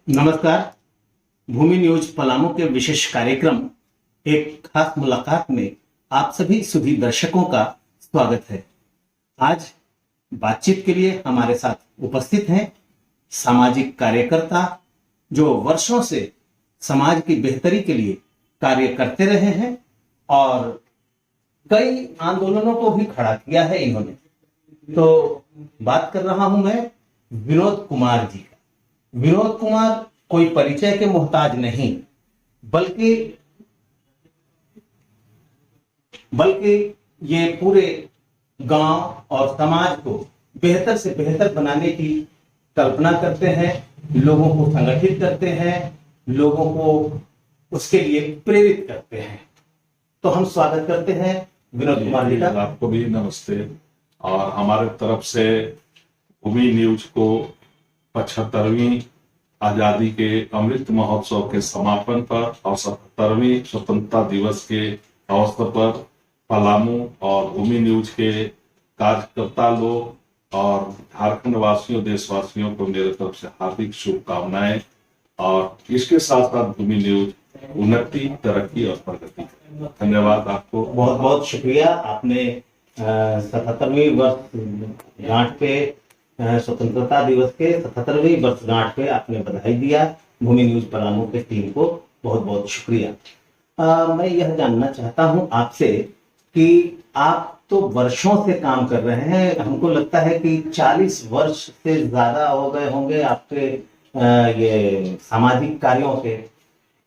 नमस्कार। भूमि न्यूज पलामू के विशेष कार्यक्रम एक खास मुलाकात में आप सभी सुधी दर्शकों का स्वागत है। आज बातचीत के लिए हमारे साथ उपस्थित हैं सामाजिक कार्यकर्ता जो वर्षों से समाज की बेहतरी के लिए कार्य करते रहे हैं और कई आंदोलनों को भी खड़ा किया है इन्होंने। तो बात कर रहा हूं मैं विनोद कुमार जी का। विनोद कुमार कोई परिचय के मोहताज नहीं, बल्कि ये पूरे गांव और समाज को बेहतर से बेहतर बनाने की कल्पना करते हैं, लोगों को संगठित करते हैं, लोगों को उसके लिए प्रेरित करते हैं। तो हम स्वागत करते हैं विनोद कुमार जी का। आपको भी नमस्ते। और हमारे तरफ से भूमि न्यूज को 75वीं आजादी के अमृत महोत्सव के समापन पर और 77वीं स्वतंत्रता दिवस के अवसर पर पलामू और भूमि न्यूज के कार्यकर्ता लोग और झारखंड वासियों, देशवासियों को मेरे तरफ से हार्दिक शुभकामनाएं। और इसके साथ साथ भूमि न्यूज उन्नति, तरक्की और प्रगति। धन्यवाद आपको। बहुत बहुत शुक्रिया। आपने 77वीं वर्षगांठ पे, स्वतंत्रता दिवस के 77वीं वर्षगांठ पे आपने बधाई दिया। भूमि न्यूज पलामू के टीम को बहुत बहुत शुक्रिया। मैं यह जानना चाहता हूं आपसे कि आप तो वर्षों से काम कर रहे हैं, हमको लगता है कि 40 वर्ष से ज्यादा हो गए होंगे आपके ये सामाजिक कार्यों से।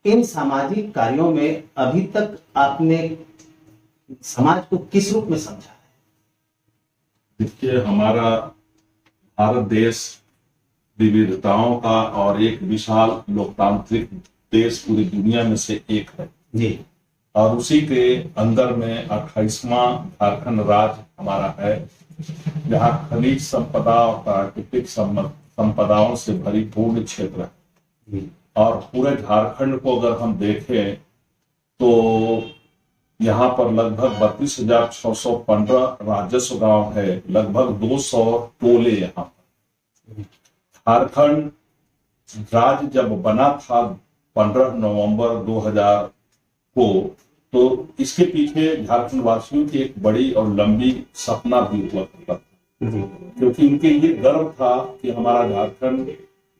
इन सामाजिक कार्यों में अभी तक आपने समाज को किस रूप में समझा है? देखिए, हमारा भारत देश विविधताओं का और एक विशाल लोकतांत्रिक देश पूरी दुनिया में से एक है जी। और उसी के अंदर में 28वां झारखंड राज्य हमारा है, जहाँ खनिज संपदा और प्राकृतिक संपदाओं से भरीपूर्ण क्षेत्र है। और पूरे झारखंड को अगर हम देखें तो यहाँ पर लगभग 32,615 राजस्व गांव है, लगभग 200 टोले यहाँ पर। झारखंड राज्य जब बना था 15 नवंबर 2000 को, तो इसके पीछे झारखंड वासियों की एक बड़ी और लंबी सपना भी हुआ करता था, क्योंकि उनके ये गर्व था कि हमारा झारखंड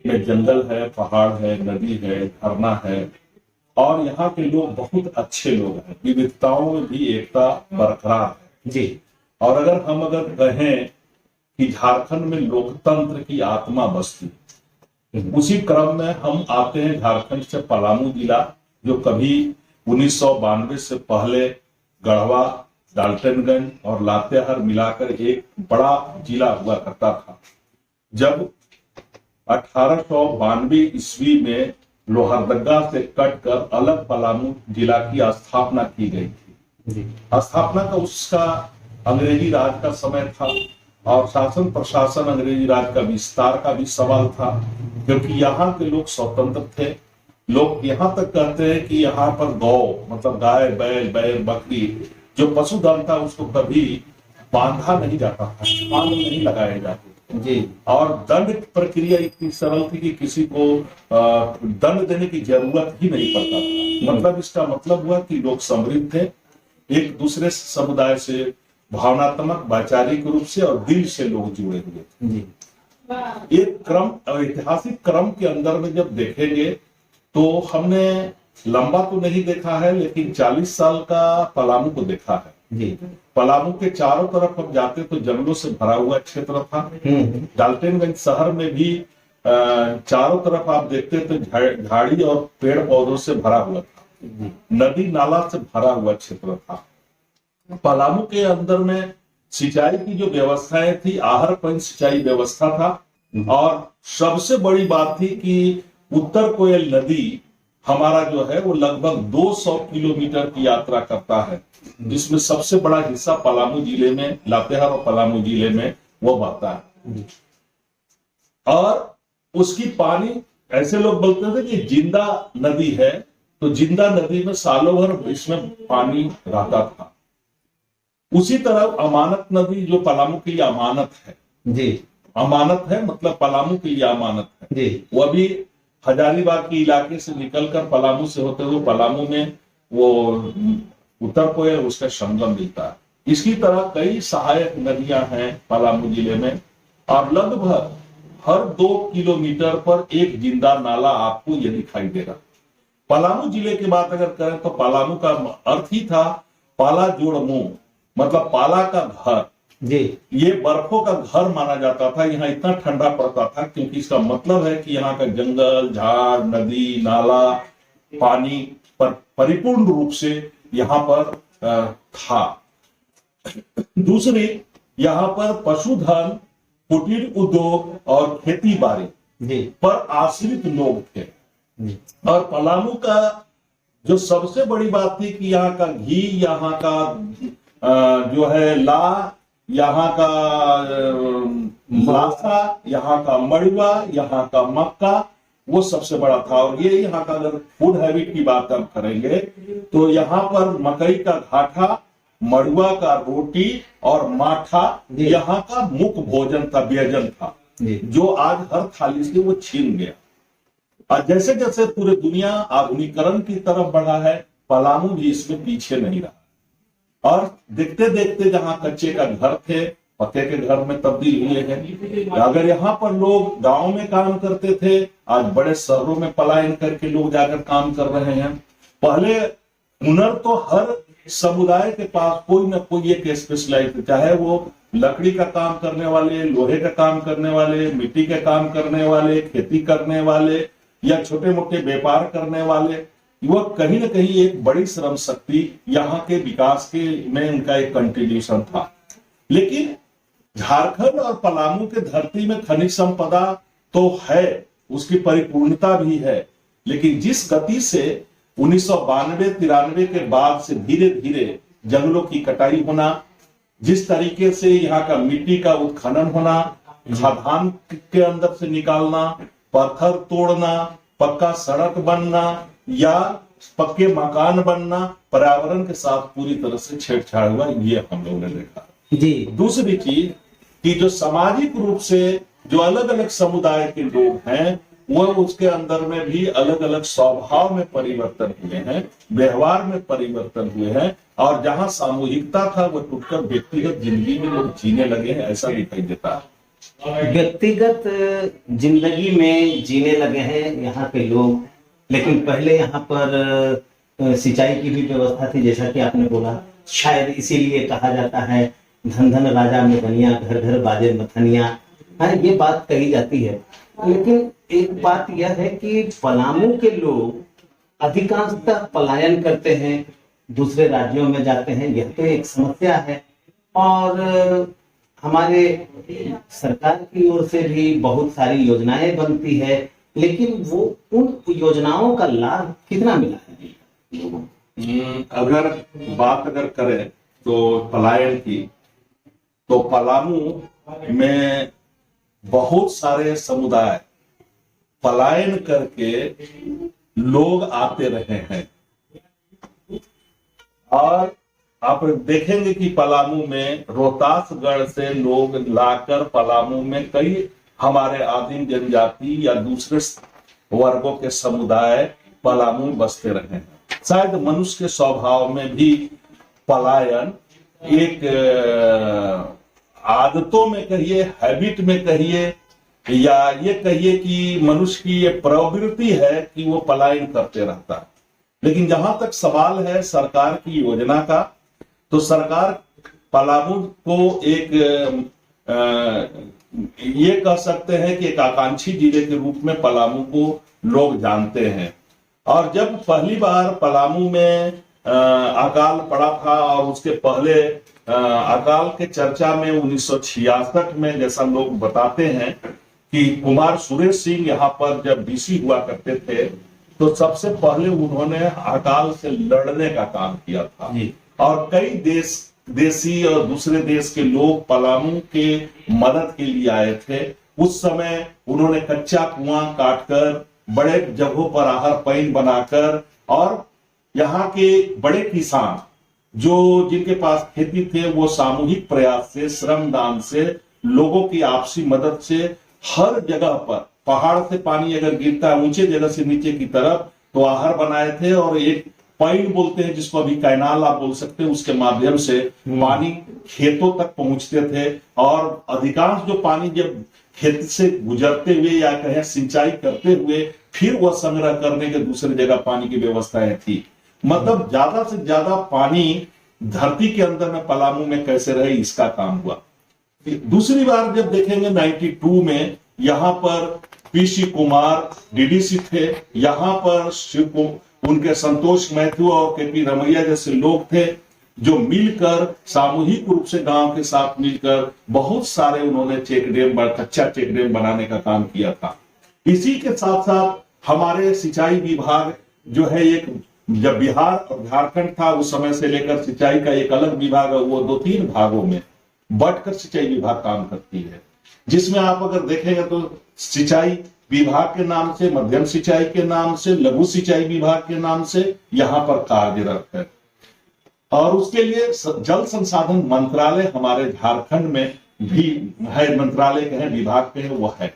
में जंगल है, पहाड़ है, नदी है, झरना है और यहाँ के लोग बहुत अच्छे लोग हैं। विविधताओं में भी एकता बरकरार है जी। और अगर कहें कि झारखंड में लोकतंत्र की आत्मा बसती, उसी क्रम में हम आते हैं झारखंड से पलामू जिला, जो कभी 1992 से पहले गढ़वा, डाल्टनगंज और लातेहार मिलाकर एक बड़ा जिला हुआ करता था। जब 1892 ईस्वी में लोहरदगा से कटकर अलग पलामू जिला की स्थापना की गई थी। स्थापना का उसका अंग्रेजी राज का समय था और शासन प्रशासन अंग्रेजी राज का विस्तार का भी सवाल था, क्योंकि यहाँ के लोग स्वतंत्र थे। लोग यहाँ तक कहते हैं कि यहाँ पर गौ मतलब गाय, बैल, बकरी जो पशुधन था उसको कभी बांधा नहीं जाता था, बांध नहीं लगाए जाते जी। और दंड प्रक्रिया इतनी सरल थी कि किसी को दंड देने की जरूरत ही नहीं पड़ता था। मतलब इसका मतलब हुआ कि लोग समृद्ध थे, एक दूसरे समुदाय से भावनात्मक, वैचारिक रूप से और दिल से लोग जुड़े हुए थे। एक क्रम, ऐतिहासिक क्रम के अंदर में जब देखेंगे तो हमने लंबा तो नहीं देखा है, लेकिन 40 साल का पलामू को देखा है जी। पलामू के चारों तरफ हम जाते तो जंगलों से भरा हुआ क्षेत्र था। डाल्टनगंज शहर में भी चारों तरफ आप देखते तो झाड़ी और पेड़ पौधों से भरा हुआ था, नदी नाला से भरा हुआ क्षेत्र था। पलामू के अंदर में सिंचाई की जो व्यवस्थाएं थी, आहर पंच सिंचाई व्यवस्था था और सबसे बड़ी बात थी कि उत्तर कोयल नदी हमारा जो है वो लगभग 200 किलोमीटर की यात्रा करता है, जिसमें सबसे बड़ा हिस्सा पलामू जिले में, लातेहार और पलामू जिले में वो बहता है। और उसकी पानी, ऐसे लोग बोलते थे कि जिंदा नदी है, तो जिंदा नदी में सालों भर इसमें पानी रहता था। उसी तरह अमानत नदी जो पलामू के लिए अमानत है जी, अमानत है, मतलब पलामू के लिए अमानत है जी, वो भी हजारीबाग के इलाके से निकलकर पलामू से होते हुए पलामू में वो उत्तर को है, उसका संगम मिलता है। इसी तरह कई सहायक नदियां हैं पलामू जिले में, और लगभग हर 2 किलोमीटर पर एक जिंदा नाला आपको ये दिखाई देगा। पलामू जिले की बात अगर करें तो पलामू का अर्थ ही था पाला जोड़ मुंह, मतलब पाला का घर जी। ये बर्फों का घर माना जाता था। यहाँ इतना ठंडा पड़ता था क्योंकि इसका मतलब है कि यहाँ का जंगल, झाड़, नदी, नाला, पानी पर परिपूर्ण रूप से यहाँ पर था। दूसरी, यहाँ पर पशुधन, कुटीर उद्योग और खेती बाड़ी जी। पर आश्रित लोग थे। जी। और पलामू का जो सबसे बड़ी बात थी कि यहाँ का घी, यहाँ का जो है ला, यहाँ का लासा, यहाँ का मड़ुआ, यहाँ का मक्का, वो सबसे बड़ा था। और ये यहाँ का अगर फूड हैबिट की बात हम करेंगे तो यहाँ पर मकई का घाटा, मड़ुआ का रोटी और माठा यहाँ का मुख्य भोजन था, व्यंजन था, जो आज हर थाली से वो छीन गया। और जैसे जैसे पूरी दुनिया आधुनिकीकरण की तरफ बढ़ा है, पलामू भी इसमें पीछे नहीं रहा। और देखते देखते जहां कच्चे का घर थे, पक्के के घर में तब्दील हुए हैं। अगर यहाँ पर लोग गांव में काम करते थे, आज बड़े शहरों में पलायन करके लोग जाकर काम कर रहे हैं। पहले हुनर तो हर समुदाय के पास कोई ना कोई एक स्पेशलाइज, चाहे वो लकड़ी का काम करने वाले, लोहे का काम करने वाले, मिट्टी के काम करने वाले, खेती करने वाले या छोटे मोटे व्यापार करने वाले, वह कहीं ना कहीं एक बड़ी श्रम शक्ति यहाँ के विकास के में उनका एक कंट्रीब्यूशन था। लेकिन झारखंड और पलामू के धरती में खनिज संपदा तो है, उसकी परिपूर्णता भी है, लेकिन जिस गति से 1992-93 के बाद से धीरे धीरे जंगलों की कटाई होना, जिस तरीके से यहाँ का मिट्टी का उत्खनन होना, खदान के अंदर से निकालना, पत्थर तोड़ना, पक्का सड़क बनना या पक्के मकान बनना, पर्यावरण के साथ पूरी तरह से छेड़छाड़ हुआ, ये हम लोगों ने देखा जी। दूसरी चीज कि जो सामाजिक रूप से जो अलग अलग समुदाय के लोग हैं, वह उसके अंदर में भी अलग अलग स्वभाव में परिवर्तन हुए हैं, व्यवहार में परिवर्तन हुए हैं, और जहां सामूहिकता था वो टूटकर व्यक्तिगत जिंदगी में लोग जीने लगे हैं, ऐसा दिखाई देता है। व्यक्तिगत जिंदगी में जीने लगे हैं यहाँ के लोग, लेकिन पहले यहाँ पर सिंचाई की भी व्यवस्था थी, जैसा कि आपने बोला। शायद इसीलिए कहा जाता है धन धन राजा में बनिया, घर घर बाजे मथनिया, ये बात कही जाती है। लेकिन एक बात यह है कि पलामू के लोग अधिकांशतः पलायन करते हैं, दूसरे राज्यों में जाते हैं, यह तो एक समस्या है। और हमारे सरकार की ओर से भी बहुत सारी योजनाएं बनती है, लेकिन वो उन योजनाओं का लाभ कितना मिला है? अगर बात करें तो पलायन की, तो पलामू में बहुत सारे समुदाय पलायन करके लोग आते रहे हैं। और आप देखेंगे कि पलामू में रोहतासगढ़ से लोग लाकर पलामू में कई हमारे आदिम जनजाति या दूसरे वर्गों के समुदाय पलामू में बसते रहे हैं। शायद मनुष्य के स्वभाव में भी पलायन एक आदतों में कहिए, हैबिट में कहिए, या ये कहिए कि मनुष्य की ये प्रवृत्ति है कि वो पलायन करते रहता है। लेकिन जहां तक सवाल है सरकार की योजना का, तो सरकार पलामू को एक ये कह सकते हैं कि एक आकांक्षी जिले के रूप में पलामू को लोग जानते हैं। और जब पहली बार पलामू में अकाल पड़ा था, और उसके पहले अकाल के चर्चा में 1966 में, जैसा लोग बताते हैं कि कुमार सुरेश सिंह यहाँ पर जब डीसी हुआ करते थे, तो सबसे पहले उन्होंने अकाल से लड़ने का काम किया था। और कई देशी और दूसरे देश के लोग पलामू के मदद के लिए आए थे। उस समय उन्होंने कच्चा कुआं काटकर, बड़े जगहों पर आहर पैन बनाकर, और यहाँ के बड़े किसान जो जिनके पास खेती थे, वो सामूहिक प्रयास से, श्रमदान से, लोगों की आपसी मदद से हर जगह पर पहाड़ से पानी अगर गिरता है ऊंचे जगह से नीचे की तरफ तो आहर बनाए थे, और एक पाइप बोलते हैं जिसको अभी कैनाल आप बोल सकते हैं, उसके माध्यम से पानी खेतों तक पहुंचते थे। और अधिकांश जो पानी जब खेत से गुजरते हुए या कहें सिंचाई करते हुए फिर वह संग्रह करने के दूसरी जगह पानी की व्यवस्थाएं थी। मतलब ज्यादा से ज्यादा पानी धरती के अंदर में पलामू में कैसे रहे इसका काम हुआ। दूसरी बार जब देखेंगे 92 में यहाँ पर पीसी कुमार डीडीसी थे, यहाँ पर उनके संतोष मैथ्यू और केपी रमैया जैसे लोग थे जो मिलकर सामूहिक रूप से गांव के साथ मिलकर बहुत सारे उन्होंने चेक डैम, कच्चा चेक डैम बनाने का काम किया था। इसी के साथ साथ हमारे सिंचाई विभाग जो है, एक जब बिहार और झारखंड था उस समय से लेकर सिंचाई का एक अलग विभाग है, वो 2-3 भागों में बढ़कर सिंचाई विभाग काम करती है, जिसमें आप अगर देखेंगे तो सिंचाई विभाग के नाम से, मध्यम सिंचाई के नाम से, लघु सिंचाई विभाग के नाम से यहाँ पर कार्यरत है। और उसके लिए जल संसाधन मंत्रालय हमारे झारखंड में भी है, मंत्रालय कहें विभाग कहें वो है।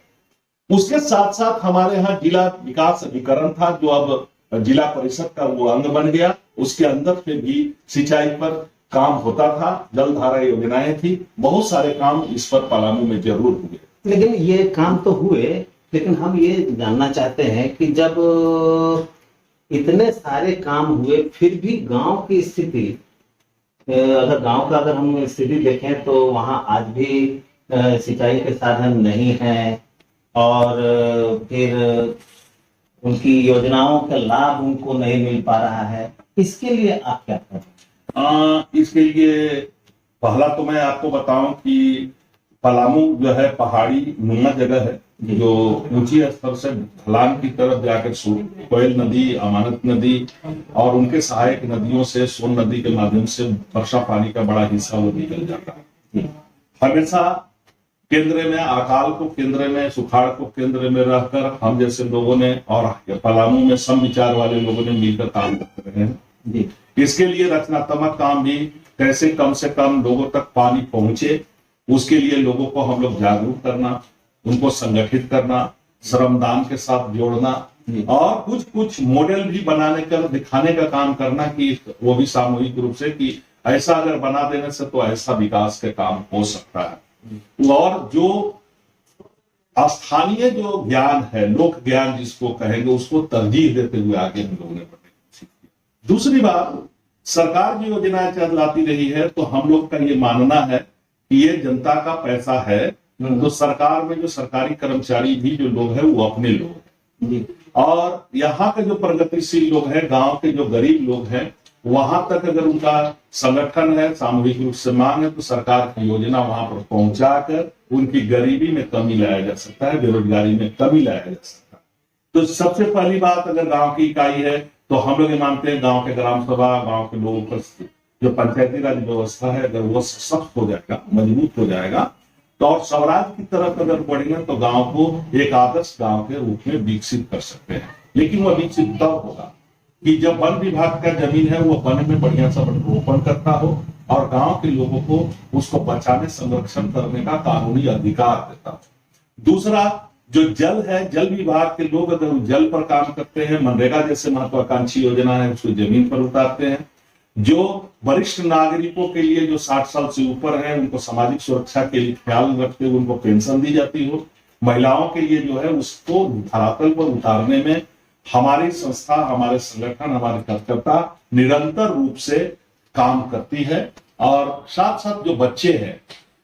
उसके साथ साथ हमारे यहाँ जिला विकास अभिकरण था जो अब जिला परिषद का वो अंग बन गया, उसके अंदर से भी सिंचाई पर काम होता था, जलधारा योजनाएं थी, बहुत सारे काम इस पर पलामू में जरूर हुए। लेकिन ये काम तो हुए, लेकिन हम ये जानना चाहते हैं कि जब इतने सारे काम हुए फिर भी गांव की स्थिति, अगर गांव का अगर हम स्थिति देखें तो वहां आज भी सिंचाई के साधन नहीं है और फिर उनकी योजनाओं का लाभ उनको नहीं मिल पा रहा है। इसके लिए आप क्या करें? इसके लिए पहला तो मैं आपको बताऊं कि पलामू जो है पहाड़ी नुमा जगह है, जो ऊंची स्तर से ढलान की तरफ जाकर कोयल नदी, अमानत नदी और उनके सहायक नदियों से सोन नदी के माध्यम से वर्षा पानी का बड़ा हिस्सा वो निकल जाता है। हमेशा केंद्र में अकाल को केंद्र में, सुखाड़ को केंद्र में रहकर हम जैसे लोगों ने और पलामू में सम विचार वाले लोगों ने मिलकर काम कर रहे हैं। इसके लिए रचनात्मक काम भी कैसे कम से कम लोगों तक पानी पहुंचे, उसके लिए लोगों को हम लोग जागरूक करना, उनको संगठित करना, श्रमदान के साथ जोड़ना और कुछ कुछ मॉडल भी बनाने का दिखाने का काम करना कि वो भी सामूहिक रूप से कि ऐसा अगर बना देने से तो ऐसा विकास के काम हो सकता है। और जो स्थानीय जो ज्ञान है, लोक ज्ञान जिसको कहेंगे, उसको तरजीह देते हुए आगे हम लोगों ने बढ़ने। दूसरी बात, सरकार जो योजनाएं चलाती रही है तो हम लोग का ये मानना है कि ये जनता का पैसा है, तो सरकार में जो सरकारी कर्मचारी भी जो लोग हैं वो अपने लोग हैं, और यहाँ के जो प्रगतिशील लोग हैं, गांव के जो गरीब लोग हैं, वहां तक अगर उनका संगठन है, सामूहिक रूप से मांग है, तो सरकार की योजना वहां पर पहुंचाकर उनकी गरीबी में कमी लाया जा सकता है, बेरोजगारी में कमी लाया जा सकता है। तो सबसे पहली बात, अगर गांव की इकाई है तो हम लोग ये मानते हैं गांव के ग्राम सभा, गांव के लोगों पर जो पंचायती राज व्यवस्था है अगर वो सख्त हो जाएगा, मजबूत हो जाएगा, तो और स्वराज की तरफ अगर बढ़ेंगे तो गांव को एक आदर्श गांव के रूप में विकसित कर सकते हैं। लेकिन वह विकसित तब होगा कि जब वन विभाग का जमीन है वो वन में बढ़िया सा रोपण करता हो और गांव के लोगों को उसको बचाने, संरक्षण करने का कानूनी अधिकार देता हो। दूसरा, जो जल है, जल विभाग के लोग अगर जल पर काम करते हैं, मनरेगा जैसे महत्वाकांक्षी योजना है उसको जमीन पर उतारते हैं। जो वरिष्ठ नागरिकों के लिए जो 60 साल से ऊपर है उनको सामाजिक सुरक्षा के लिए ख्याल रखते हुए उनको पेंशन दी जाती हो। महिलाओं के लिए जो है उसको धरातल पर उतारने में हमारी संस्था, हमारे संगठन, हमारे कार्यकर्ता निरंतर रूप से काम करती है। और साथ साथ जो बच्चे हैं,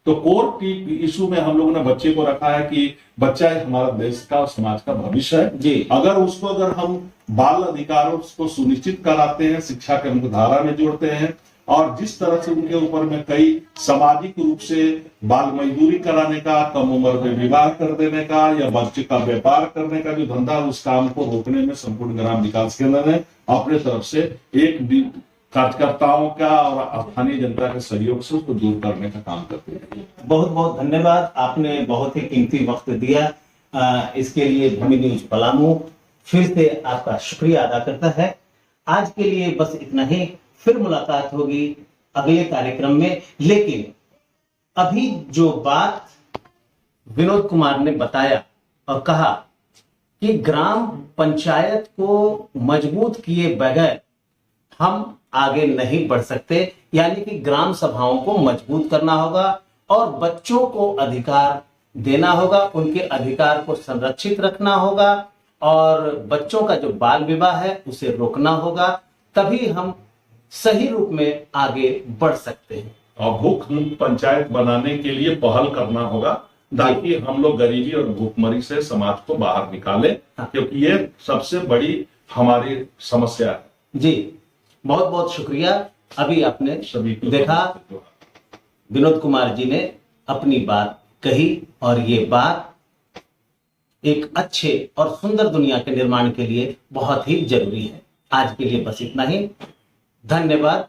तो कोर इशू में हम लोगों ने बच्चे को रखा है कि बच्चा हमारा देश का और समाज का भविष्य है जी। अगर हम बाल अधिकारों को सुनिश्चित कराते हैं, शिक्षा के मुख्यधारा में जोड़ते हैं और जिस तरह से उनके ऊपर में कई सामाजिक रूप से बाल मजदूरी कराने का, कम उम्र में विवाह कर देने का या बच्चे का व्यापार करने का जो धंधा, उस काम को रोकने में संपूर्ण ग्राम विकास केंद्र ने अपने तरफ से एक कार्यकर्ताओं का और स्थानीय जनता के सहयोग से उसको दूर करने का काम करते हैं। बहुत बहुत धन्यवाद, आपने बहुत ही कीमती वक्त दिया। इसके लिए भूमि न्यूज पलामू फिर से आपका शुक्रिया अदा करता है। आज के लिए बस इतना ही, फिर मुलाकात होगी अगले कार्यक्रम में। लेकिन अभी जो बात विनोद कुमार ने बताया और कहा कि ग्राम पंचायत को मजबूत किए बगैर हम आगे नहीं बढ़ सकते। यानी कि ग्राम सभाओं को मजबूत करना होगा और बच्चों को अधिकार देना होगा, उनके अधिकार को संरक्षित रखना होगा और बच्चों का जो बाल विवाह है उसे रोकना होगा। तभी हम सही रूप में आगे बढ़ सकते हैं। और भूख मुक्त पंचायत बनाने के लिए पहल करना होगा ताकि हम लोग गरीबी और भूखमरी से समाज को बाहर निकालें, क्योंकि ये सबसे बड़ी हमारी समस्या है। जी, बहुत बहुत शुक्रिया। अभी आपने सभी को देखा विनोद कुमार जी ने अपनी बात कही और ये बात एक अच्छे और सुंदर दुनिया के निर्माण के लिए बहुत ही जरूरी है। आज के लिए बस इतना ही। धन्यवाद।